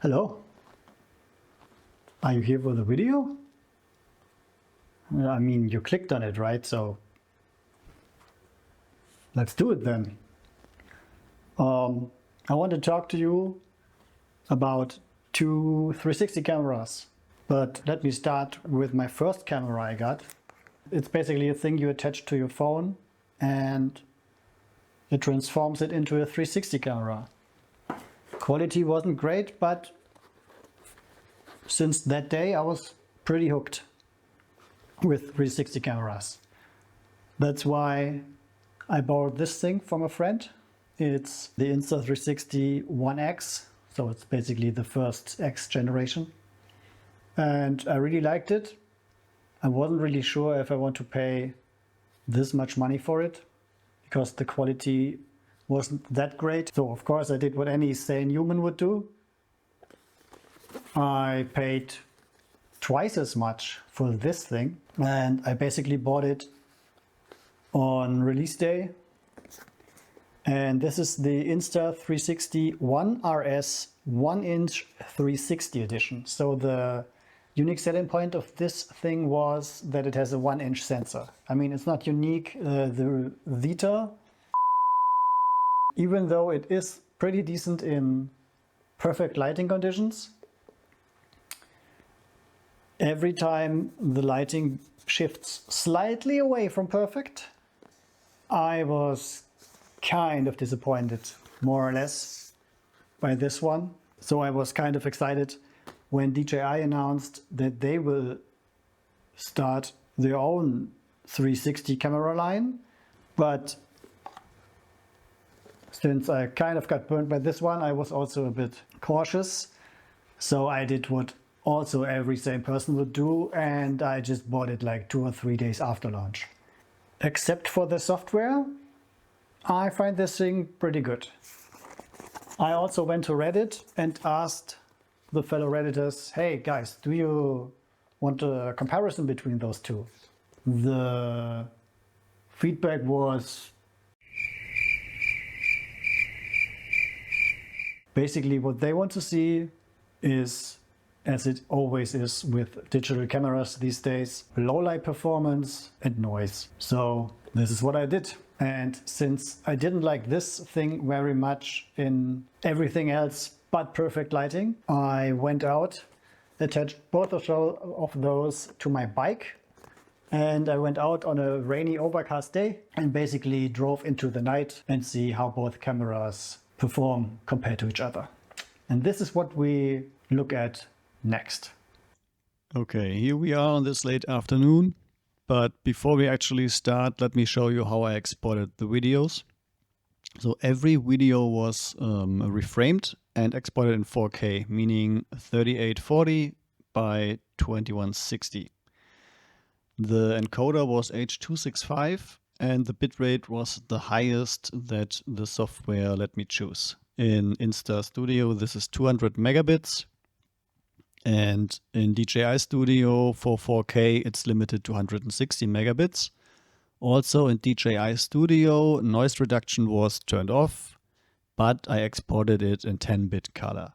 Hello? Are you here for the video? I mean, you clicked on it, right? So let's do it then. I want to talk to you about two 360 cameras. But let me start with my first camera I got. It's basically a thing you attach to your phone and it transforms it into a 360 camera. Quality wasn't great, but since that day I was pretty hooked with 360 cameras. That's why I borrowed this thing from a friend. It's the Insta360 1X, so it's basically the first X generation. And I really liked it. I wasn't really sure if I want to pay this much money for it because the quality wasn't that great. So of course I did what any sane human would do. I paid twice as much for this thing and I basically bought it on release day. And this is the Insta360 One RS 1-inch 360 edition. So the unique selling point of this thing was that it has a 1-inch sensor. I mean, it's not unique, the Vita, even though it is pretty decent in perfect lighting conditions. Every time the lighting shifts slightly away from perfect, I was kind of disappointed, more or less, by this one. So I was kind of excited when DJI announced that they will start their own 360 camera line. But since I kind of got burned by this one, I was also a bit cautious. So I did what also every sane person would do, and I just bought it like 2 or 3 days after launch. Except for the software, I find this thing pretty good. I also went to Reddit and asked the fellow Redditors, hey guys, do you want a comparison between those two? The feedback was basically what they want to see is, as it always is with digital cameras these days, low light performance and noise. So this is what I did. And since I didn't like this thing very much in everything else but perfect lighting, I went out, attached both of those to my bike, and I went out on a rainy overcast day and basically drove into the night and see how both cameras perform compared to each other. And this is what we look at next. Okay, here we are on this late afternoon. But before we actually start, let me show you how I exported the videos. So every video was reframed and exported in 4K, meaning 3840 by 2160. The encoder was H.265 and the bitrate was the highest that the software let me choose. In Insta Studio, this is 200 megabits. And in DJI Studio for 4K, it's limited to 160 megabits. Also in DJI Studio, noise reduction was turned off, but I exported it in 10-bit color.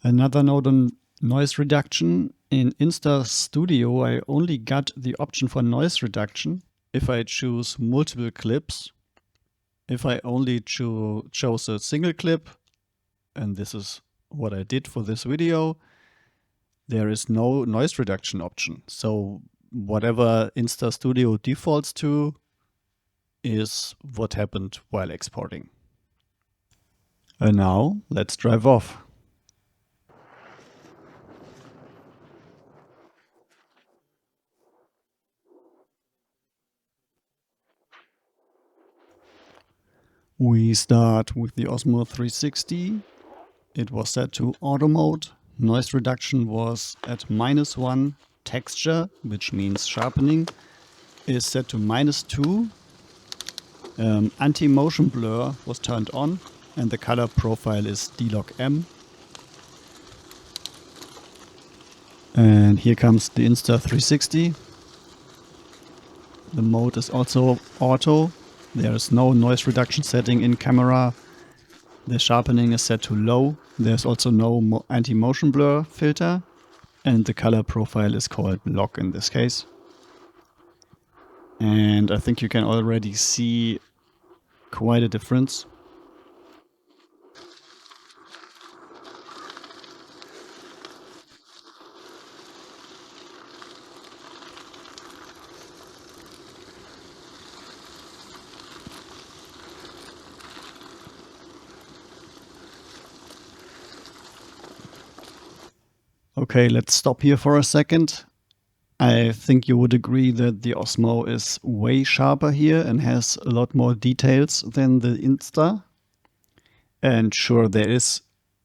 Another note on noise reduction. In Insta Studio, I only got the option for noise reduction if I choose multiple clips. If I only chose a single clip, and this is what I did for this video, there is no noise reduction option. So whatever Insta Studio defaults to is what happened while exporting. And now let's drive off. We start with the Osmo 360. It was set to auto mode. Noise reduction was at -1. Texture, which means sharpening, is set to -2. Anti-motion blur was turned on and the color profile is D-Log M. And here comes the Insta360. The mode is also auto. There is no noise reduction setting in camera. The sharpening is set to low. There's also no anti-motion blur filter. And the color profile is called log in this case. And I think you can already see quite a difference. Okay, let's stop here for a second. I think you would agree that the Osmo is way sharper here and has a lot more details than the Insta. And sure, there is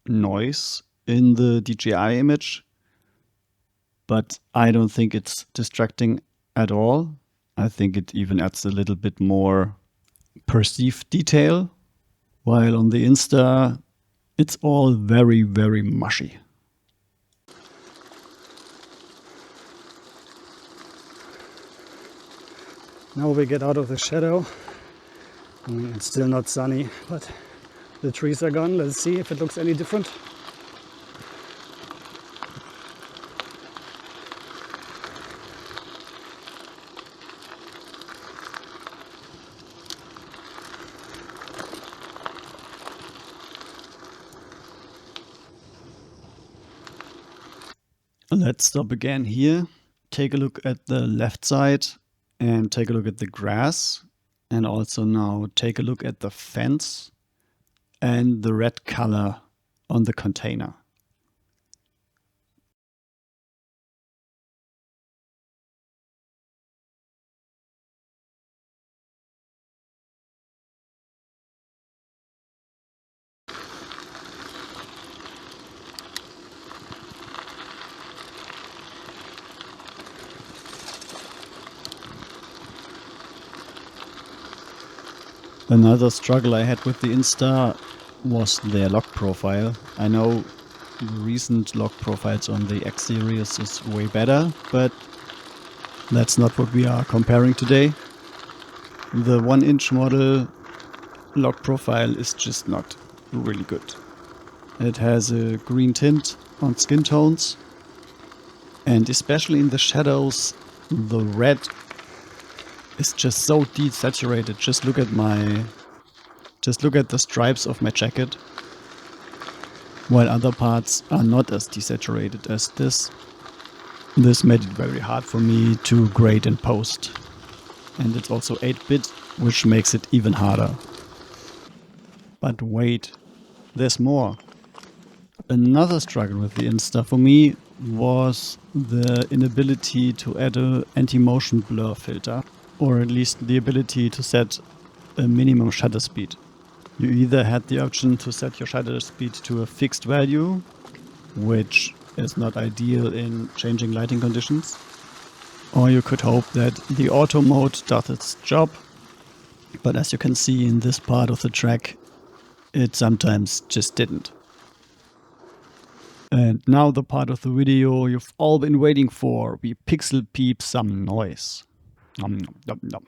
noise in the DJI image, but I don't think it's distracting at all. I think it even adds a little bit more perceived detail, while on the Insta, it's all very, very mushy. Now we get out of the shadow. It's still not sunny, but the trees are gone. Let's see if it looks any different. Let's stop again here. Take a look at the left side and take a look at the grass. And also now take a look at the fence and the red color on the container. Another struggle I had with the Insta was their lock profile. I know the recent lock profiles on the X series is way better, but that's not what we are comparing today. The 1-inch model lock profile is just not really good. It has a green tint on skin tones, and especially in the shadows, the red is just so desaturated. Just look at the stripes of my jacket, while other parts are not as desaturated as this. This made it very hard for me to grade in post. And it's also 8-bit, which makes it even harder. But wait, there's more. Another struggle with the Insta for me was the inability to add an anti-motion blur filter, or at least the ability to set a minimum shutter speed. You either had the option to set your shutter speed to a fixed value, which is not ideal in changing lighting conditions, or you could hope that the auto mode does its job, but as you can see in this part of the track, it sometimes just didn't. And now the part of the video you've all been waiting for. We pixel peep some noise. Nom, nom, nom.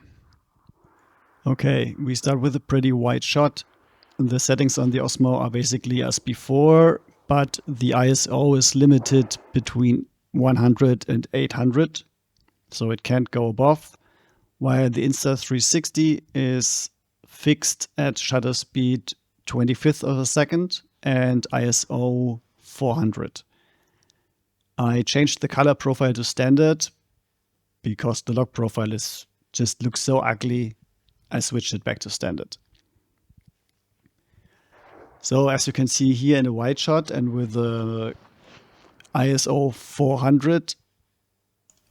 Okay, we start with a pretty wide shot. The settings on the Osmo are basically as before, but the ISO is limited between 100 and 800, so it can't go above, while the Insta360 is fixed at shutter speed 25th of a second and ISO 400. I changed the color profile to standard because the log profile just looks so ugly. I switched it back to standard. So as you can see here in a wide shot and with the ISO 400,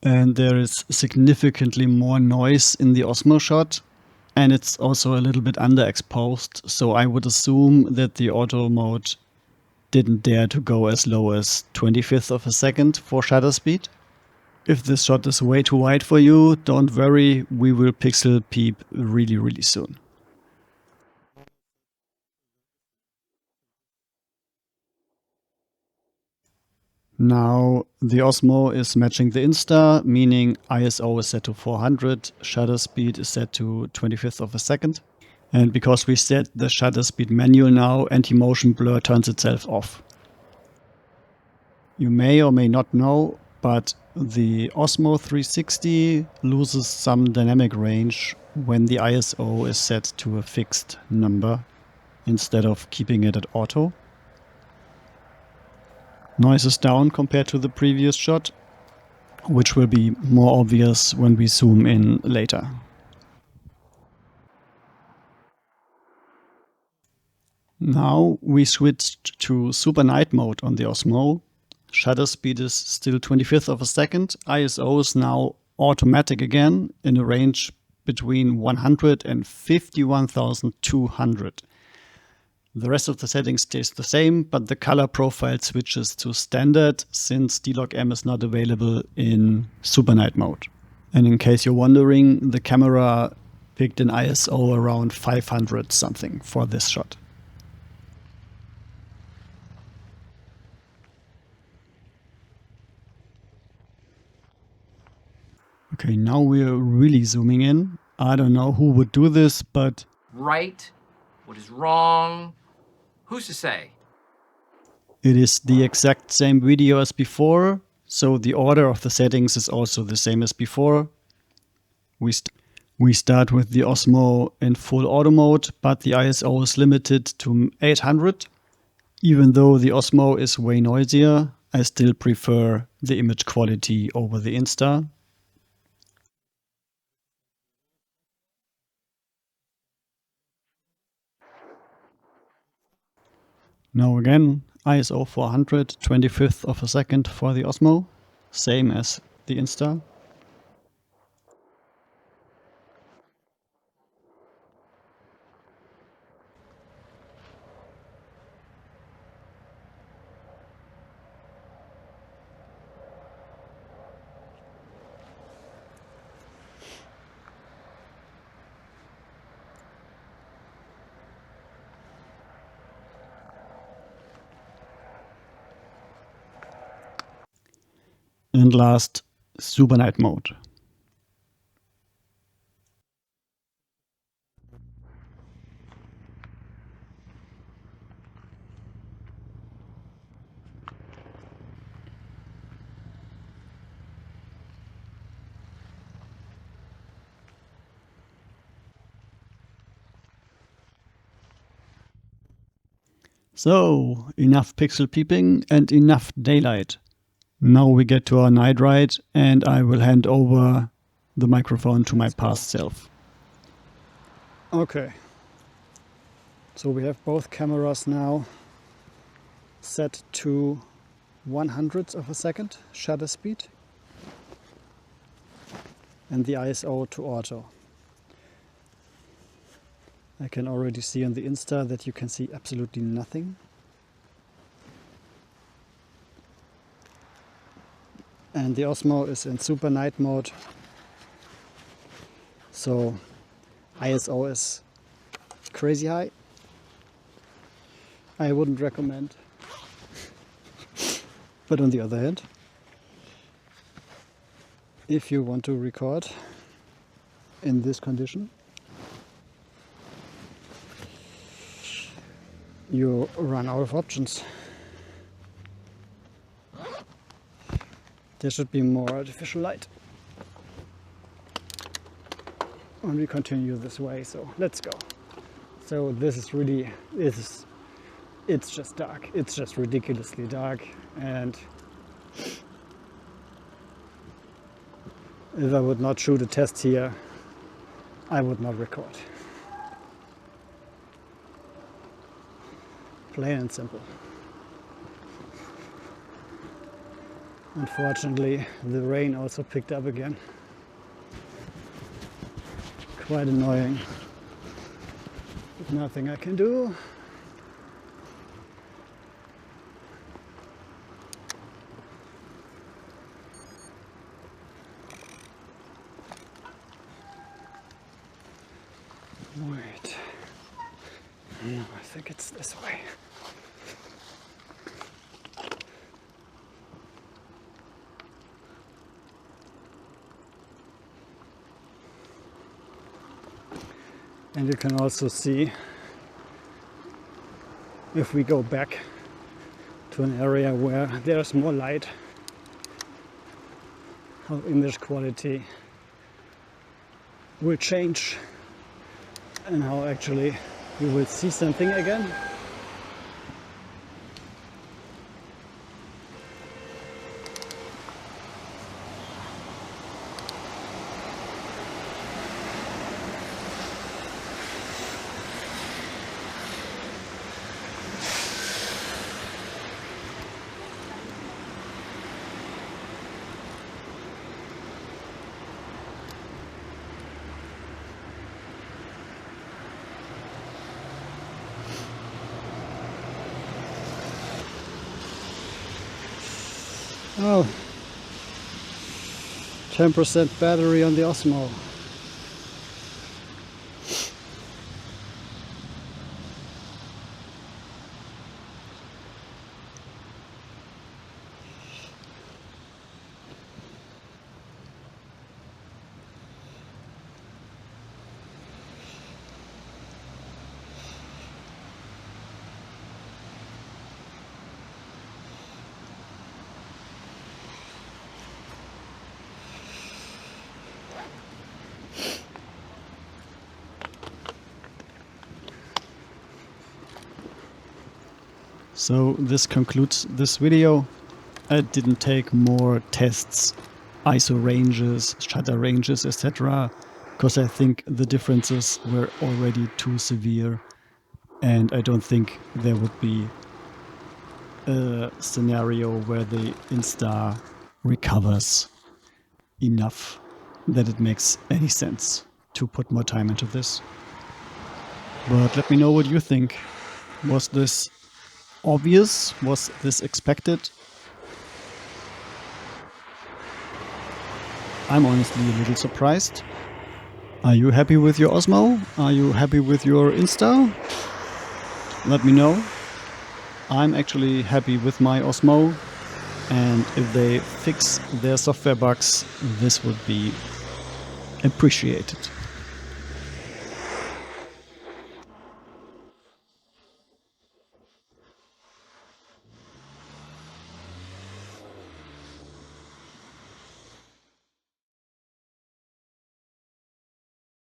and there is significantly more noise in the Osmo shot, and it's also a little bit underexposed, so I would assume that the auto mode didn't dare to go as low as 25th of a second for shutter speed. If this shot is way too wide for you, don't worry, we will pixel peep really, really soon. Now the Osmo is matching the Insta, meaning ISO is set to 400, shutter speed is set to 25th of a second. And because we set the shutter speed manual now, anti-motion blur turns itself off. You may or may not know, but the Osmo 360 loses some dynamic range when the ISO is set to a fixed number instead of keeping it at auto. Noise is down compared to the previous shot, which will be more obvious when we zoom in later. Now we switched to super night mode on the Osmo. Shutter speed is still 25th of a second. ISO is now automatic again in a range between 100 and 51,200. The rest of the settings stays the same, but the color profile switches to standard since D-Log-M is not available in super night mode. And in case you're wondering, the camera picked an ISO around 500 something for this shot. Okay, now we're really zooming in. I don't know who would do this, but... Right? What is wrong? Who's to say? It is the exact same video as before, so the order of the settings is also the same as before. We start with the Osmo in full auto mode, but the ISO is limited to 800. Even though the Osmo is way noisier, I still prefer the image quality over the Insta. Now again, ISO 400, 25th of a second for the Osmo, same as the Insta. And last, super night mode. So, enough pixel peeping and enough daylight. Now we get to our night ride, and I will hand over the microphone to my past self. Okay. So we have both cameras now set to 100th of a second shutter speed and the ISO to auto. I can already see on the Insta that you can see absolutely nothing. And the Osmo is in super night mode, so ISO is crazy high. I wouldn't recommend. But on the other hand, if you want to record in this condition, you run out of options. There should be more artificial light. And we continue this way, so let's go. So this is really, it's just dark. It's just ridiculously dark, and if I would not shoot a test here, I would not record. Plain and simple. Unfortunately, the rain also picked up again. Quite annoying. But nothing I can do. Wait. No, I think it's this way. And you can also see, if we go back to an area where there's more light, how image quality will change and how actually you will see something again. Oh, 10% battery on the Osmo. So this concludes this video. I didn't take more tests, ISO ranges, shutter ranges, etc. because I think the differences were already too severe and I don't think there would be a scenario where the Insta recovers enough that it makes any sense to put more time into this. But let me know what you think. Was this obvious? Was this expected? I'm honestly a little surprised. Are you happy with your Osmo? Are you happy with your Insta? Let me know. I'm actually happy with my Osmo, and if they fix their software bugs, this would be appreciated.